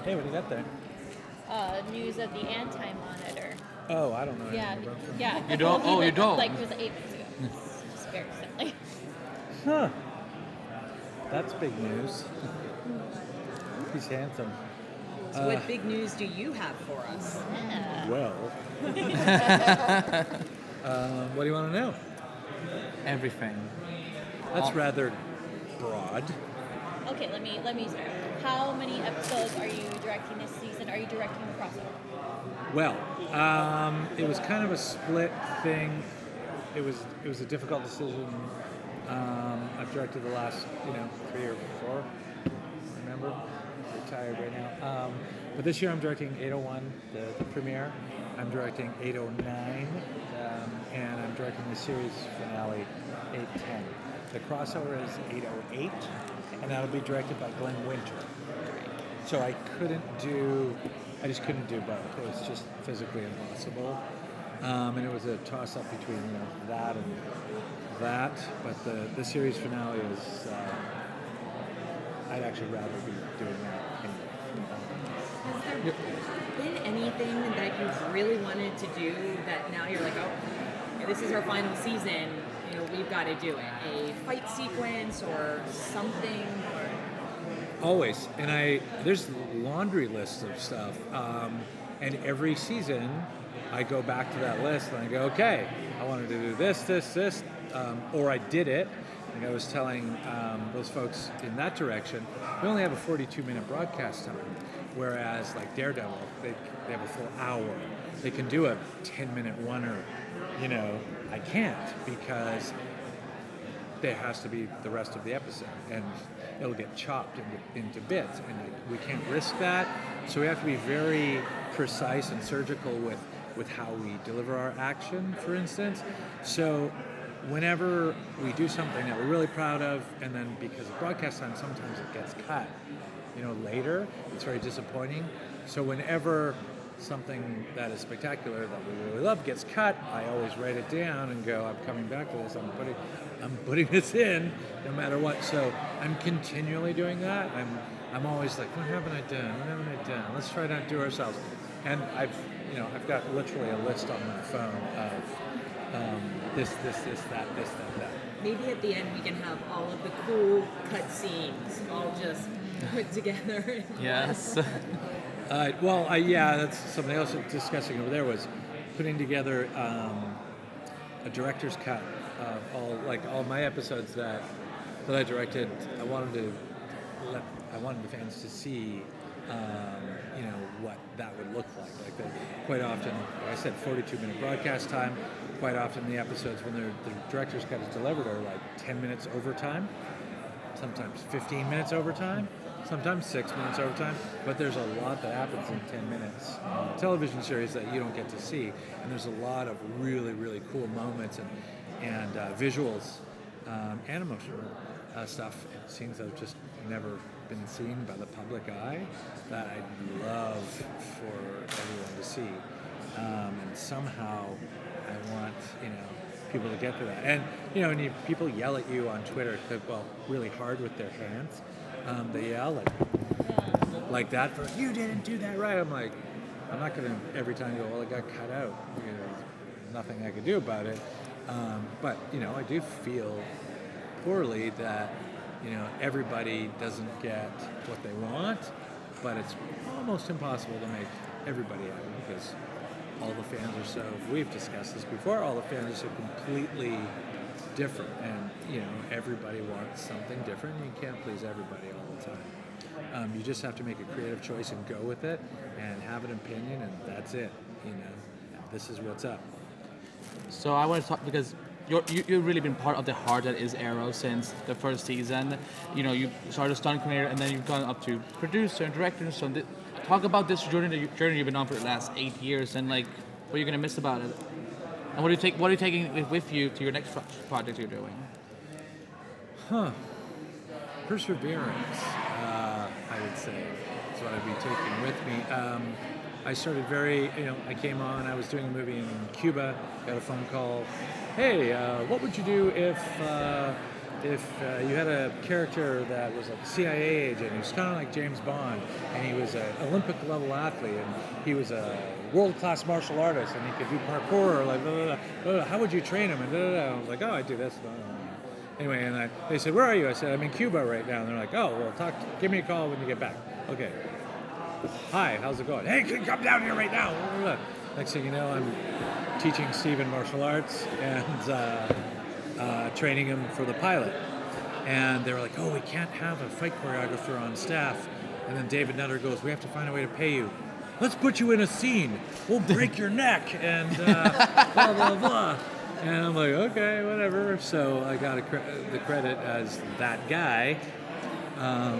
Hey, what do you got there? News of the anti-monitor. Oh, I don't know Yeah, anything about that. yeah. You don't? Oh, you don't? Like, it was 8 minutes ago. Just very recently. Huh. That's big news. He's handsome. So what big news do you have for us? Yeah. Well. What do you want to know? Everything. That's rather broad. Okay, let me start. How many episodes are you directing this season? Are you directing the crossover? Well, it was kind of a split thing. It was a difficult decision. I've directed the last 3 or 4. Remember, I'm retired right now. But this year I'm directing 801, the premiere. I'm directing 809, and I'm directing the series finale 810. The crossover is 808, and that'll be directed by Glenn Winter. So I just couldn't do both. It was just physically impossible. And it was a toss-up between that and that. But the series finale is, I'd actually rather be doing that anyway. Has there been anything that you've really wanted to do that now you're like, oh, this is our final season, we've got to do it? A fight sequence or something? Always. And there's a laundry list of stuff. And every season, I go back to that list and I go, okay, I wanted to do this, or I did it. Like I was telling those folks in that direction, we only have a 42-minute broadcast time, whereas like Daredevil, they have a full hour. They can do a 10-minute oneer. I can't because there has to be the rest of the episode, and it'll get chopped into bits, and we can't risk that. So we have to be very precise and surgical with how we deliver our action, for instance. So whenever we do something that we're really proud of, and then because of broadcast time, sometimes it gets cut, later, it's very disappointing. So whenever something that is spectacular that we really love gets cut, I always write it down and go, I'm coming back to this, I'm putting this in no matter what. So I'm continually doing that. I'm always like, what haven't I done? Let's try not to do ourselves. And I've got literally a list on my phone of this, that. Maybe at the end we can have all of the cool cut scenes all just put together. Yes. That's something else discussing over there was putting together a director's cut of all my episodes that I directed. I wanted the fans to see, what that would look like. Quite often, like I said, 42-minute broadcast time. Quite often, the episodes when the director's cut is delivered are like 10 minutes overtime, sometimes 15 minutes overtime. Sometimes 6 minutes overtime, but there's a lot that happens in 10 minutes. Television series that you don't get to see, and there's a lot of really, really cool moments and visuals and emotional stuff and scenes that have just never been seen by the public eye that I'd love for everyone to see. And somehow I want, people to get to that. And, and people yell at you on Twitter, really hard with their hands. They yell like that for, you didn't do that right. I'm like, I'm not going to every time go, well, it got cut out. There's nothing I could do about it. But, I do feel poorly that, everybody doesn't get what they want, but it's almost impossible to make everybody happy because all the fans are so, we've discussed this before, all the fans are so completely different, and everybody wants something different. You can't please everybody all the time. You just have to make a creative choice and go with it and have an opinion, and that's it. This is what's up. So I want to talk, because you've really been part of the heart that is Arrow since the first season. You started stunt coordinator, and then you've gone up to producer and director. So talk about this journey you've been on for the last 8 years, and what are you going to miss about it? And what are you taking with you to your next project you're doing? Perseverance, I would say, is what I'd be taking with me. I started I came on, I was doing a movie in Cuba, got a phone call, hey, what would you do if if you had a character that was like a CIA agent, he was kind of like James Bond, and he was an Olympic level athlete, and he was a world-class martial artist, and he could do parkour, or like, blah, blah, blah, blah, how would you train him? And blah, blah, blah. I was like, oh, I do this. Blah, blah, blah. Anyway, and they said, where are you? I said, I'm in Cuba right now. And they're like, oh, well, give me a call when you get back. Okay. Hi, how's it going? Hey, come down here right now. Blah, blah, blah. Next thing you know, I'm teaching Steven martial arts and training him for the pilot. And they were like, oh, we can't have a fight choreographer on staff. And then David Nutter goes, we have to find a way to pay you. Let's put you in a scene. We'll break your neck and blah, blah, blah. And I'm like, okay, whatever. So I got the credit as that guy.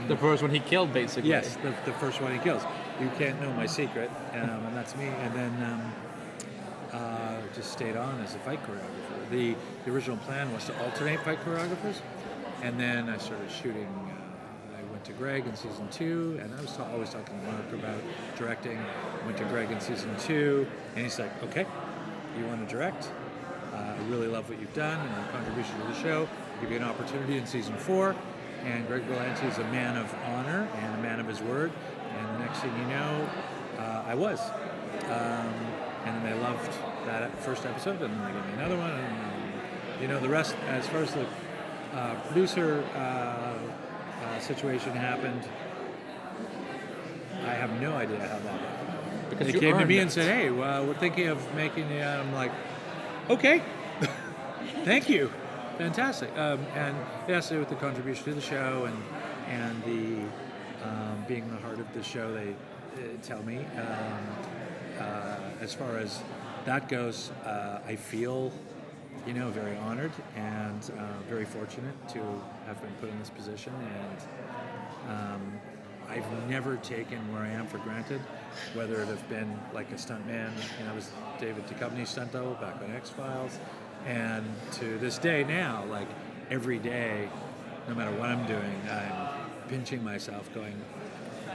The first one he killed, basically. Yes, the first one he kills. You can't know my secret, and that's me. And then just stayed on as a fight choreographer. The original plan was to alternate fight choreographers, and then I started shooting. I went to Greg in season 2, and I was always talking to Mark about directing. I went to Greg in season 2, and he's like, okay, you want to direct? I really love what you've done and your contribution to the show. I'll give you an opportunity in season 4. And Greg Berlanti is a man of honor and a man of his word. And the next thing you know, I was. And then they loved that first episode, and they gave me another one. And the rest, as far as the producer situation happened, I have no idea how that happened. Because they you came to earned me it. and said, hey, well, we're thinking of making it. I'm like, okay, thank you. Fantastic. And it has to do with the contribution to the show and the being the heart of the show, they tell me. As far as that goes, I feel, very honored and very fortunate to have been put in this position. And I've never taken where I am for granted, whether it have been like a stuntman. I was David Duchovny's stunt double back on X-Files. And to this day now, like every day, no matter what I'm doing, I'm pinching myself going,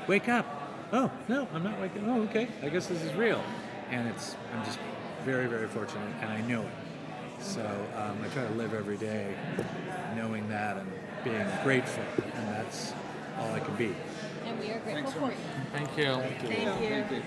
wake up. Oh, no, I'm not waking up. Oh, okay. I guess this is real. And I'm just very, very fortunate, and I know it. So I try to live every day knowing that and being grateful, and that's all I can be. And we are grateful for you. Thank you. Thank you.